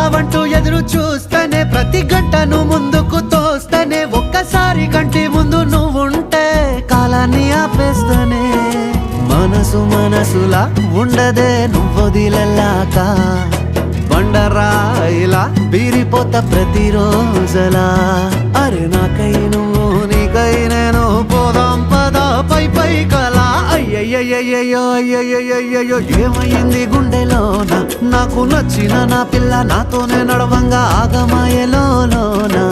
వస్తావంటూ ఎదురు చూస్తేనే ప్రతి గంటను ముందుకు తోస్తేనే ఒక్కసారి కంటి ముందు నువ్వుంటే కాలాన్ని ఆపేస్తేనే మనసులా ఉండదే నువ్వొదిలెళ్ళాక బండరాయిలా బీరిపోత ప్రతిరోజలా అరే నాకై నువ్వు నీకై నేను పోదాం పదా పై కలా అయ్యయ్యయ్యో అయ్యయ్యయ్యో ఏమైంది గుండెలోన నాకు నచ్చిన నా పిల్ల నాతోనే నడవంగా ఆగమాయలోనా